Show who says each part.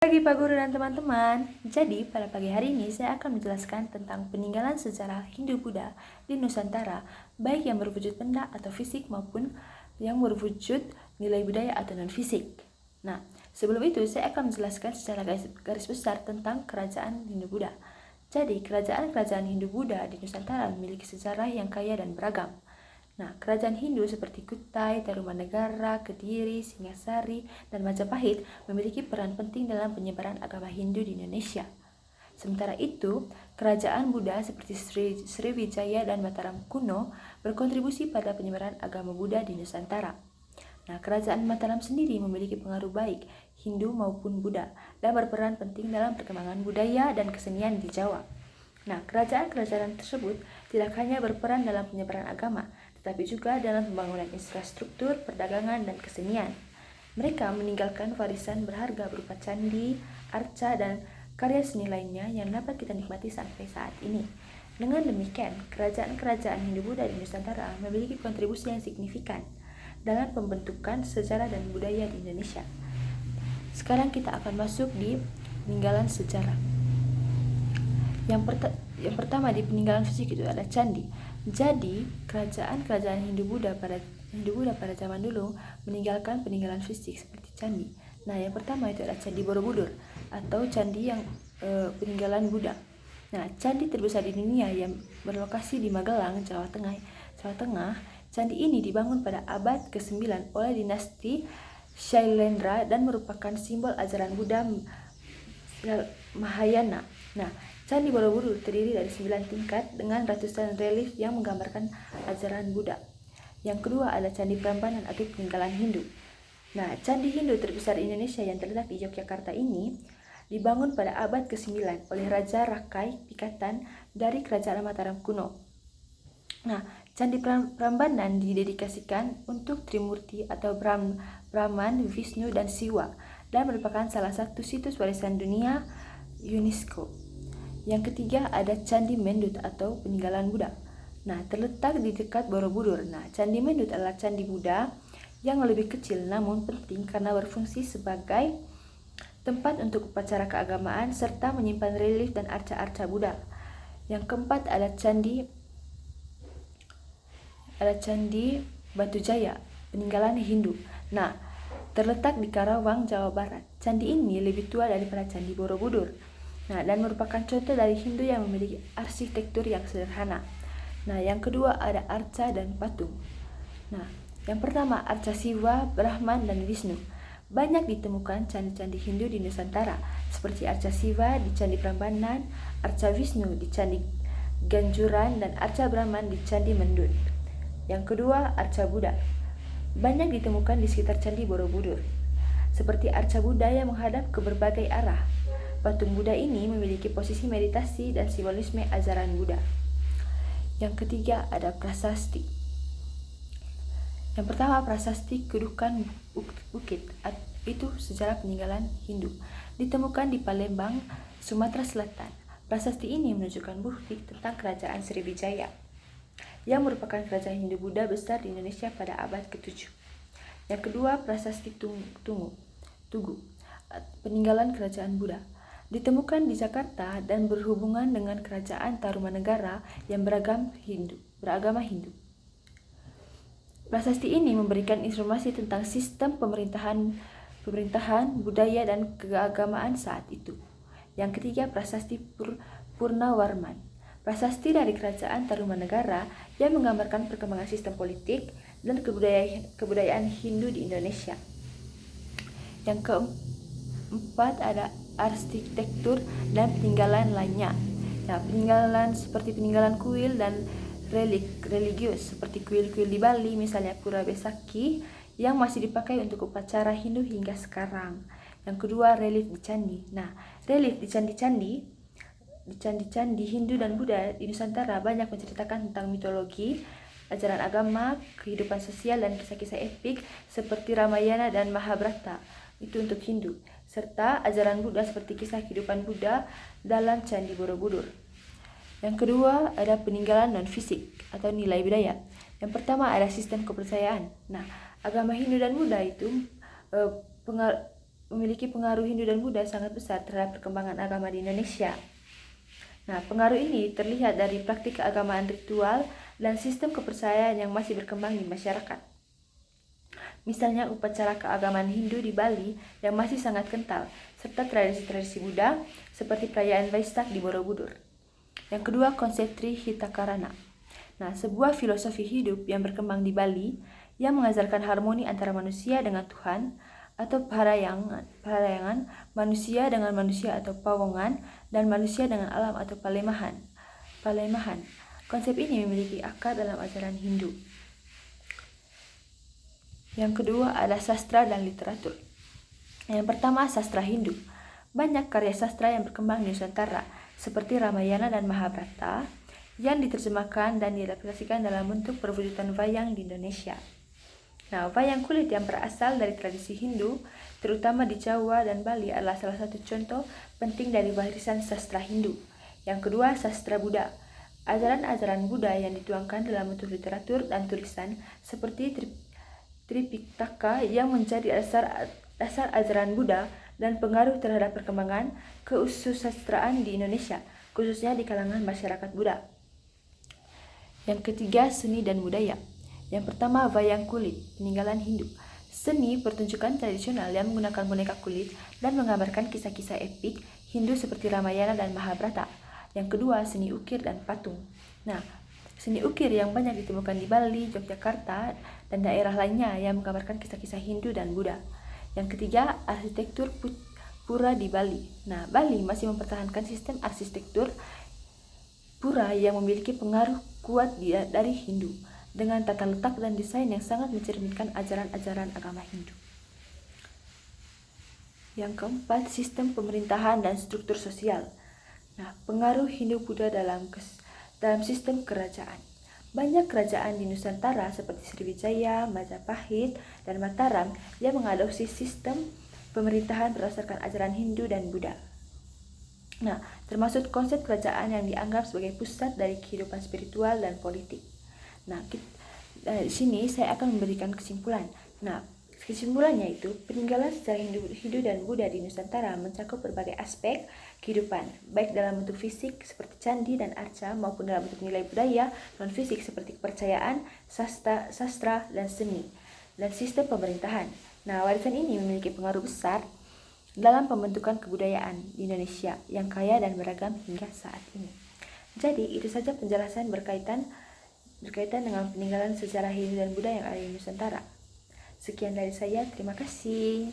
Speaker 1: Pagi Pak Guru dan teman-teman. Jadi pada pagi hari ini saya akan menjelaskan tentang peninggalan sejarah Hindu-Buddha di Nusantara, baik yang berwujud benda atau fisik maupun yang berwujud nilai budaya atau non-fisik. Nah, sebelum itu saya akan menjelaskan secara garis besar tentang kerajaan Hindu-Buddha. Jadi, kerajaan-kerajaan Hindu-Buddha di Nusantara memiliki sejarah yang kaya dan beragam. Nah, kerajaan Hindu seperti Kutai, Tarumanegara, Kediri, Singasari, dan Majapahit memiliki peran penting dalam penyebaran agama Hindu di Indonesia. Sementara itu, kerajaan Buddha seperti Sriwijaya dan Mataram kuno berkontribusi pada penyebaran agama Buddha di Nusantara. Nah, kerajaan Mataram sendiri memiliki pengaruh baik Hindu maupun Buddha dan berperan penting dalam perkembangan budaya dan kesenian di Jawa. Nah, kerajaan-kerajaan tersebut tidak hanya berperan dalam penyebaran agama, tetapi juga dalam pembangunan infrastruktur, perdagangan, dan kesenian. Mereka meninggalkan warisan berharga berupa candi, arca, dan karya seni lainnya yang dapat kita nikmati sampai saat ini. Dengan demikian, kerajaan-kerajaan Hindu-Buddha di Nusantara memiliki kontribusi yang signifikan dalam pembentukan sejarah dan budaya di Indonesia. Sekarang kita akan masuk di peninggalan sejarah. Yang pertama di peninggalan fisik itu ada candi. Jadi, kerajaan-kerajaan Hindu-Buddha pada zaman dulu meninggalkan peninggalan fisik seperti candi. Nah, yang pertama itu adalah Candi Borobudur atau candi yang peninggalan Buddha. Nah, candi terbesar di dunia yang berlokasi di Magelang, Jawa Tengah. Candi ini dibangun pada abad ke-9 oleh dinasti Shailendra dan merupakan simbol ajaran Buddha Mahayana. Nah, Candi Borobudur terdiri dari 9 tingkat dengan ratusan relief yang menggambarkan ajaran Buddha. Yang kedua ada Candi Prambanan atau peninggalan Hindu. Nah, candi Hindu terbesar di Indonesia yang terletak di Yogyakarta ini dibangun pada abad ke-9 oleh Raja Rakai Pikatan dari Kerajaan Mataram kuno. Nah, Candi Prambanan didedikasikan untuk Trimurti atau Brahman, Vishnu, dan Siwa dan merupakan salah satu situs warisan dunia UNESCO. Yang ketiga ada Candi Mendut atau peninggalan Buddha. Nah, terletak di dekat Borobudur. Nah, Candi Mendut adalah candi Buddha yang lebih kecil namun penting karena berfungsi sebagai tempat untuk upacara keagamaan serta menyimpan relief dan arca-arca Buddha. Yang keempat ada Candi Batujaya, peninggalan Hindu. Nah, terletak di Karawang, Jawa Barat. Candi ini lebih tua daripada Candi Borobudur. Nah, dan merupakan contoh dari Hindu yang memiliki arsitektur yang sederhana. Nah, yang kedua ada arca dan patung. Nah, yang pertama arca Siwa, Brahman, dan Vishnu. Banyak ditemukan candi-candi Hindu di Nusantara, seperti arca Siwa di Candi Prambanan, arca Vishnu di Candi Ganjuran, dan arca Brahman di Candi Mendut. Yang kedua arca Buddha. Banyak ditemukan di sekitar Candi Borobudur, seperti arca Buddha yang menghadap ke berbagai arah. Patung Buddha ini memiliki posisi meditasi dan simbolisme ajaran Buddha. Yang ketiga ada prasasti. Yang pertama prasasti Kedukan Bukit, itu sejarah peninggalan Hindu. Ditemukan di Palembang, Sumatera Selatan. Prasasti ini menunjukkan bukti tentang kerajaan Sriwijaya yang merupakan kerajaan Hindu-Buddha besar di Indonesia pada abad ke-7. Yang kedua prasasti Tugu, peninggalan kerajaan Buddha. Ditemukan di Jakarta dan berhubungan dengan kerajaan Tarumanegara yang beragama Hindu. Prasasti ini memberikan informasi tentang sistem pemerintahan, budaya, dan keagamaan saat itu. Yang ketiga, prasasti Purnawarman. Prasasti dari kerajaan Tarumanegara yang menggambarkan perkembangan sistem politik dan kebudayaan Hindu di Indonesia. Yang keempat ada arsitektur dan peninggalan lainnya. Nah, peninggalan seperti peninggalan kuil dan religius seperti kuil-kuil di Bali, misalnya Pura Besaki yang masih dipakai untuk upacara Hindu hingga sekarang. Yang kedua, relief di candi. Nah, relief di candi-candi Hindu dan Buddha di Nusantara banyak menceritakan tentang mitologi, ajaran agama, kehidupan sosial, dan kisah-kisah epik seperti Ramayana dan Mahabharata. Itu untuk Hindu, serta ajaran Buddha seperti kisah kehidupan Buddha dalam Candi Borobudur. Yang kedua ada peninggalan non-fisik atau nilai budaya. Yang pertama ada sistem kepercayaan. Nah, agama Hindu dan Buddha itu memiliki pengaruh Hindu dan Buddha sangat besar terhadap perkembangan agama di Indonesia. Nah, pengaruh ini terlihat dari praktik keagamaan ritual dan sistem kepercayaan yang masih berkembang di masyarakat. Misalnya upacara keagamaan Hindu di Bali yang masih sangat kental, serta tradisi-tradisi Buddha seperti perayaan Waisak di Borobudur. Yang kedua, konsep Trihitakarana. Nah, sebuah filosofi hidup yang berkembang di Bali yang mengajarkan harmoni antara manusia dengan Tuhan atau parayangan manusia dengan manusia atau pawongan, dan manusia dengan alam atau palemahan. Konsep ini memiliki akar dalam ajaran Hindu. Yang kedua adalah sastra dan literatur. Yang pertama, sastra Hindu. Banyak karya sastra yang berkembang di Nusantara, seperti Ramayana dan Mahabharata, yang diterjemahkan dan diadaptasikan dalam bentuk perwujudan wayang di Indonesia. Nah, wayang kulit yang berasal dari tradisi Hindu, terutama di Jawa dan Bali, adalah salah satu contoh penting dari warisan sastra Hindu. Yang kedua, sastra Buddha. Ajaran-ajaran Buddha yang dituangkan dalam bentuk literatur dan tulisan seperti Tripitaka yang menjadi dasar ajaran Buddha dan pengaruh terhadap perkembangan kesusastraan di Indonesia, khususnya di kalangan masyarakat Buddha. Yang ketiga, seni dan budaya. Yang pertama, wayang kulit, peninggalan Hindu. Seni pertunjukan tradisional yang menggunakan boneka kulit dan menggambarkan kisah-kisah epik Hindu seperti Ramayana dan Mahabharata. Yang kedua, seni ukir dan patung. Nah, seni ukir yang banyak ditemukan di Bali, Yogyakarta, dan daerah lainnya yang menggambarkan kisah-kisah Hindu dan Buddha. Yang ketiga, arsitektur pura di Bali. Nah, Bali masih mempertahankan sistem arsitektur pura yang memiliki pengaruh kuat dari Hindu, dengan tata letak dan desain yang sangat mencerminkan ajaran-ajaran agama Hindu. Yang keempat, sistem pemerintahan dan struktur sosial. Nah, pengaruh Hindu-Buddha dalam sistem kerajaan. Banyak kerajaan di Nusantara seperti Sriwijaya, Majapahit, dan Mataram yang mengadopsi sistem pemerintahan berdasarkan ajaran Hindu dan Buddha. Nah, termasuk konsep kerajaan yang dianggap sebagai pusat dari kehidupan spiritual dan politik. Nah, di sini saya akan memberikan kesimpulan. Nah, kesimpulannya itu, peninggalan sejarah Hindu dan Buddha di Nusantara mencakup berbagai aspek kehidupan, baik dalam bentuk fisik seperti candi dan arca, maupun dalam bentuk nilai budaya non-fisik seperti kepercayaan, sastra, dan seni, dan sistem pemerintahan. Nah, warisan ini memiliki pengaruh besar dalam pembentukan kebudayaan di Indonesia yang kaya dan beragam hingga saat ini. Jadi, itu saja penjelasan berkaitan dengan peninggalan sejarah Hindu dan Buddha yang ada di Nusantara. Sekian dari saya, terima kasih.